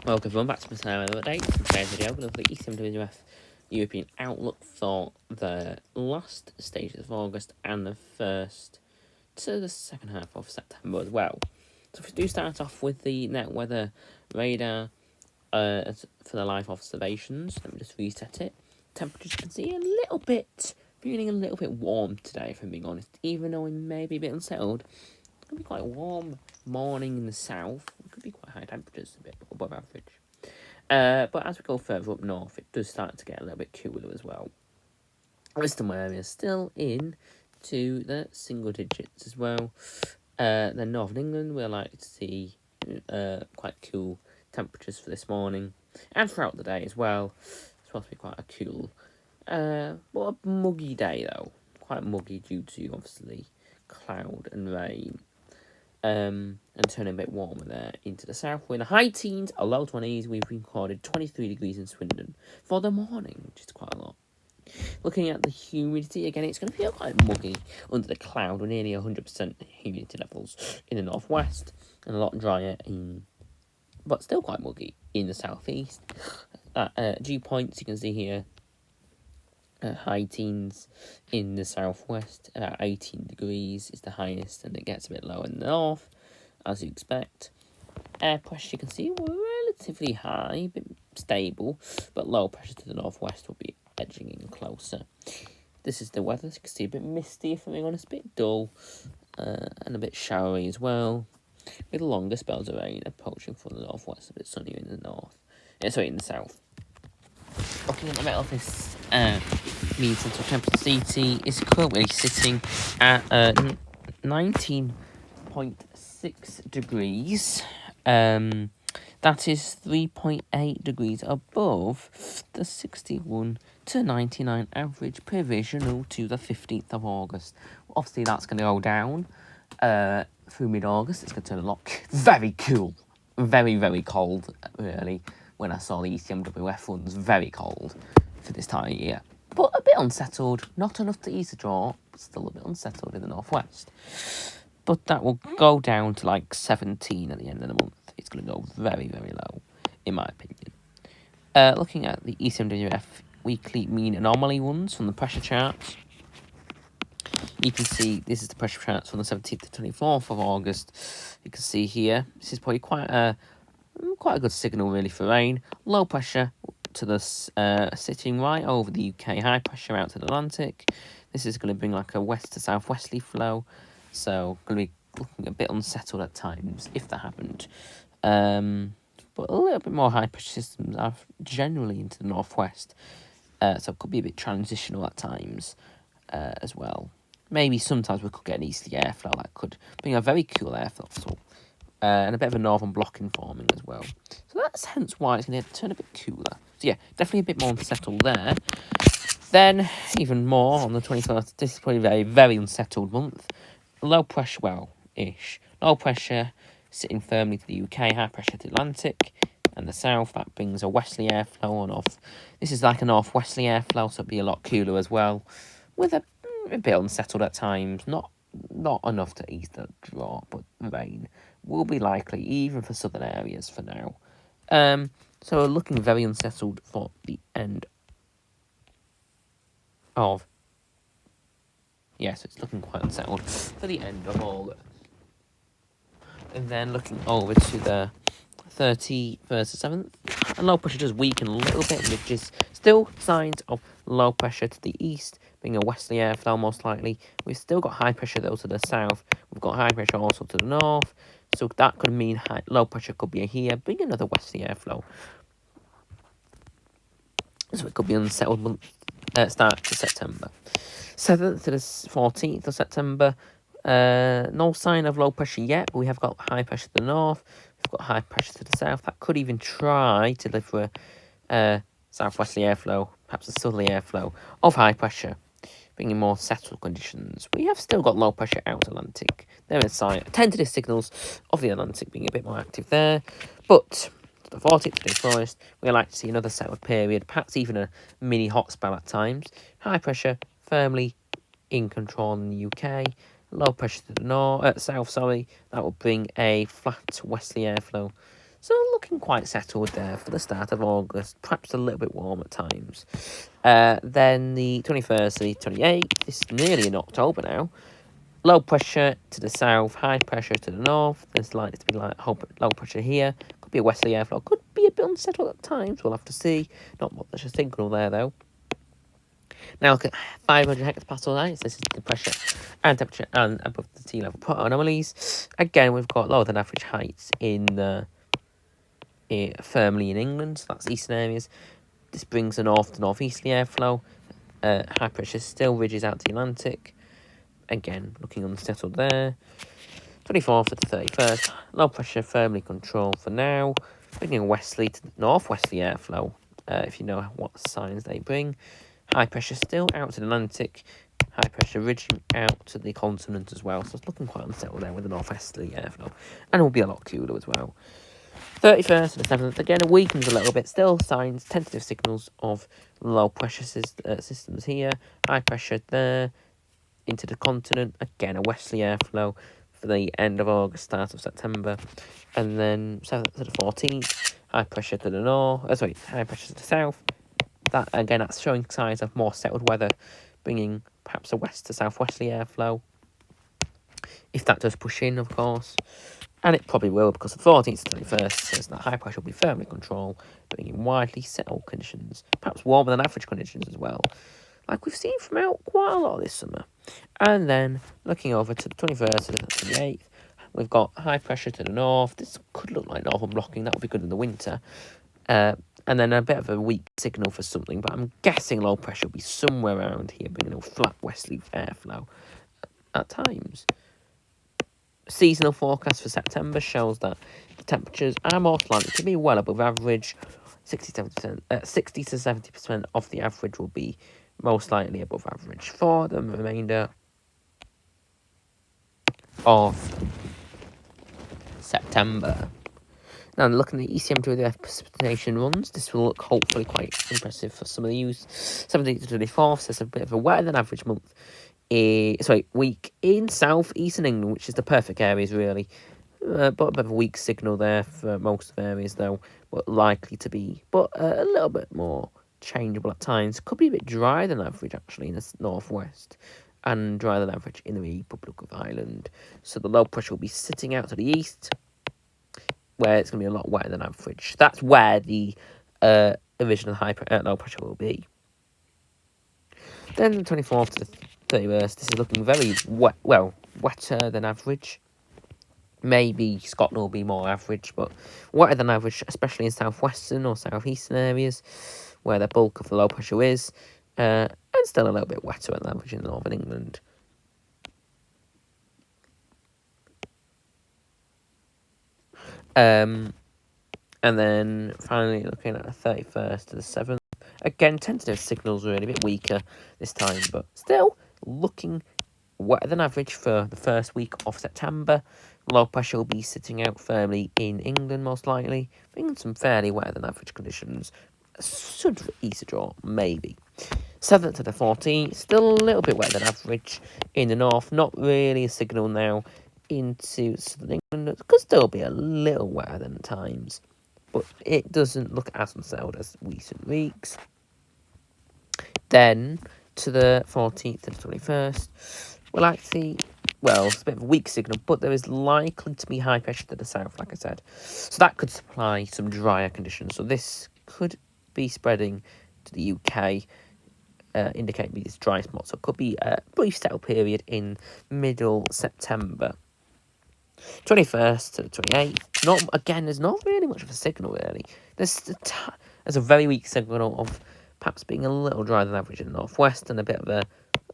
Welcome everyone back to my time update. In today's video, we're going to look at the Ecmwf European outlook for the last stages of August and the first to the second half of September as well. So if we do start off with the net weather radar for the live observations, let me just reset it. Temperatures you can see feeling a little bit warm today, if I'm being honest. Even though we may be a bit unsettled, it could be quite warm morning in the south. It could be quite high temperatures, a bit above average. But as we go further up north, it does start to get a little bit cooler as well. Western areas still in to the single digits as well. Then Northern England, we're likely to see quite cool temperatures for this morning and throughout the day as well. It's supposed to be quite a cool, but a muggy day though. Quite muggy due to obviously cloud and rain. And turning a bit warmer there into the south. We're in the high teens or low 20s. We've recorded 23 degrees in Swindon for the morning, which is quite a lot. Looking at the humidity, again, it's going to feel quite muggy under the cloud. We're nearly 100% humidity levels in the northwest and a lot drier but still quite muggy in the southeast. Dew points, you can see here, high teens in the southwest, about 18 degrees is the highest, and it gets a bit lower in the north, as you expect. Air pressure, you can see, relatively high, a bit stable, but low pressure to the northwest will be edging in closer. This is the weather, as you can see, a bit misty, if I'm being honest, a bit dull, and a bit showery as well, with longer spells of rain approaching from the northwest, a bit sunnier in the north, in the south. Looking at the metal office, mean central temperature CT is currently sitting at 19.6 degrees. That is 3.8 degrees above the 61 to 99 average provisional to the 15th of August. Obviously, that's going to go down through mid-August. It's going to turn a lot very cool. Very, very cold, really. When I saw the Ecmwf ones, very cold for this time of year. But a bit unsettled, not enough to ease the draw, but still a bit unsettled in the northwest. But that will go down to like 17 at the end of the month. It's going to go very, very low, in my opinion. Looking at the Ecmwf weekly mean anomaly ones from the pressure charts, you can see this is the pressure charts from the 17th to 24th of August. You can see here, this is probably quite a good signal really for rain. Low pressure to the sitting right over the UK, high pressure out to the Atlantic. This is going to bring like a west to southwesterly flow, so going to be looking a bit unsettled at times if that happened. But a little bit more high pressure systems are generally into the northwest, so it could be a bit transitional at times as well. Maybe sometimes we could get an easterly airflow that could bring a very cool airflow. And a bit of a northern blocking forming as well. So that's hence why it's going to turn a bit cooler. So yeah, definitely a bit more unsettled there. Then, even more on the 21st, this is probably a very, very unsettled month. Low pressure, well-ish. Low pressure sitting firmly to the UK, high pressure to the Atlantic and the south. That brings a westerly airflow on off. This is like a northwesterly airflow, so it'll be a lot cooler as well. With a bit unsettled at times. Not enough to ease the draw, but rain will be likely, even for southern areas for now. So we're looking very unsettled for the end of... Yes, it's looking quite unsettled for the end of August. And then looking over to the 31st of 7th, and low pressure does weaken a little bit, which is still signs of low pressure to the east, being a westerly airflow most likely. We've still got high pressure though to the south. We've got high pressure also to the north, so that could mean low pressure could be here, bring another westerly airflow. So it could be an unsettled month, start to September. 7th to the 14th of September, no sign of low pressure yet, but we have got high pressure to the north. We've got high pressure to the south. That could even try to deliver a southwesterly airflow, perhaps a southerly airflow of high pressure, bringing more settled conditions. We have still got low pressure out Atlantic. There are tentative signals of the Atlantic being a bit more active there. But the 14th to the 21st, we like to see another settled period, perhaps even a mini hot spell at times. High pressure firmly in control in the UK. Low pressure to the south, that will bring a flat westerly airflow. So looking quite settled there for the start of August, perhaps a little bit warm at times. Then the 21st to the 28th, this is nearly in October now. Low pressure to the south, high pressure to the north. There's likely to be low pressure here. Could be a westerly airflow. Could be a bit unsettled at times. We'll have to see. Not much a signal there though. Now look at 500 hectopascal heights. This is the pressure and temperature and above the sea level put anomalies. Again, we've got lower than average heights in firmly in England. So that's eastern areas. This brings a north to northeasterly airflow. High pressure still ridges out to the Atlantic. Again, looking unsettled there. 24th to the 31st, low pressure firmly controlled for now. Bringing a westerly to northwesterly airflow, if you know what signs they bring. High pressure still out to the Atlantic. High pressure ridging out to the continent as well. So it's looking quite unsettled there with the northwesterly airflow. And it will be a lot cooler as well. 31st to the 7th, again, it weakens a little bit. Still signs, tentative signals of low pressure systems here. High pressure there. Into the continent, again a westerly airflow for the end of August, start of September, and then 7th to the 14th, high pressure to the north, high pressure to the south. That again, that's showing signs of more settled weather, bringing perhaps a west to southwesterly airflow, if that does push in, of course. And it probably will, because the 14th to 21st says that high pressure will be firmly controlled, bringing widely settled conditions, perhaps warmer than average conditions as well, like we've seen from out quite a lot this summer. And then looking over to the 21st to the 28th, we've got high pressure to the north. This could look like northern blocking. That would be good in the winter. And then a bit of a weak signal for something, but I'm guessing low pressure will be somewhere around here, bringing a flat westerly airflow at times. Seasonal forecast for September shows that the temperatures are most likely to be well above average. 60 to 70% of the average will be most likely above average for the remainder of September. Now, looking at the ECM2F precipitation runs, this will look hopefully quite impressive for some of the use. 17th to 24th, so it's a bit of a wetter than average week in south-eastern England, which is the perfect areas really. But a bit of a weak signal there for most of the areas though, but likely to be, but a little bit more changeable at times. Could be a bit drier than average actually in the northwest, and drier than average in the Republic of Ireland. So the low pressure will be sitting out to the east, where it's going to be a lot wetter than average. That's where the original low pressure will be. Then the 24th to the 31st, this is looking very wetter than average. Maybe Scotland will be more average, but wetter than average, especially in southwestern or southeastern areas, where the bulk of the low pressure is, and still a little bit wetter than average in northern England. And then finally looking at the 31st to the 7th, again tentative signals really a bit weaker this time, but still looking wetter than average for the first week of September. Low pressure will be sitting out firmly in England, most likely, bringing some fairly wetter than average conditions. Should ease a draw, maybe. 7th to the 14th, still a little bit wetter than average in the north. Not really a signal now into southern England. It could still be a little wetter than times, but it doesn't look as unsettled as recent weeks. Then to the 14th to the 21st, we'll actually, it's a bit of a weak signal, but there is likely to be high pressure to the south, like I said. So that could supply some drier conditions. So this could be spreading to the UK, indicating these dry spots. So it could be a brief settle period in middle September. 21st to the 28th, there's not really much of a signal, really. There's a very weak signal of perhaps being a little drier than average in the northwest, and a bit of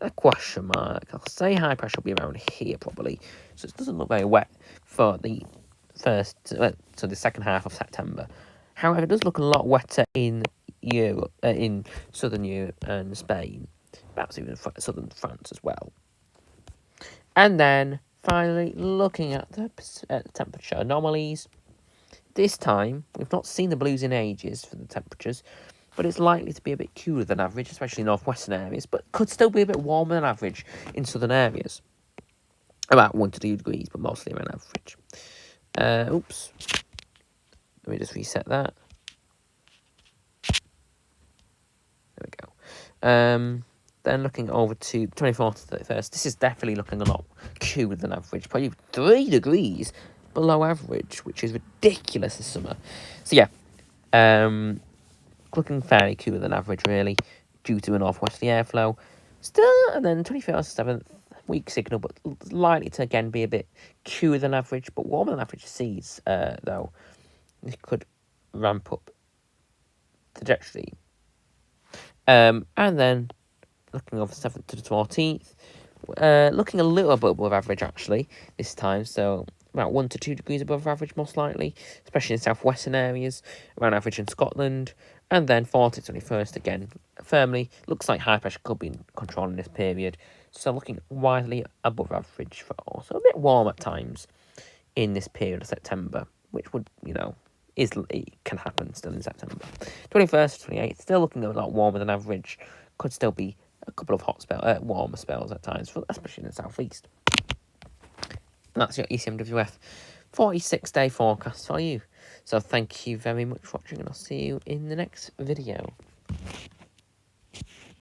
a question mark. I'll say high pressure will be around here, probably. So it doesn't look very wet for the the second half of September. However, it does look a lot wetter in Europe, in southern Europe and Spain, perhaps even southern France as well. And then finally, looking at the temperature anomalies. This time, we've not seen the blues in ages for the temperatures, but it's likely to be a bit cooler than average, especially in northwestern areas, but could still be a bit warmer than average in southern areas. About 1 to 2 degrees, but mostly around average. Let me just reset that. There we go. Then looking over to 24th to 31st, this is definitely looking a lot cooler than average. Probably 3 degrees below average, which is ridiculous this summer. So yeah, looking fairly cooler than average, really, due to a northwesterly airflow. Still, and then 21st to 7th, weak signal, but likely to again be a bit cooler than average, but warmer than average seas, though. This could ramp up the trajectory. And then looking over 7th to the 14th, looking a little bit above average actually this time, so about 1 to 2 degrees above average most likely, especially in southwestern areas, around average in Scotland. And then 40th to 21st again, firmly looks like high pressure could be in control in this period, so looking widely above average for also a bit warm at times in this period of September, which would, it can happen still in September. 21st to 28th, still looking a lot warmer than average, could still be a couple of warmer spells at times, especially in the southeast. And that's your Ecmwf 46-day forecast for you. So thank you very much for watching, and I'll see you in the next video.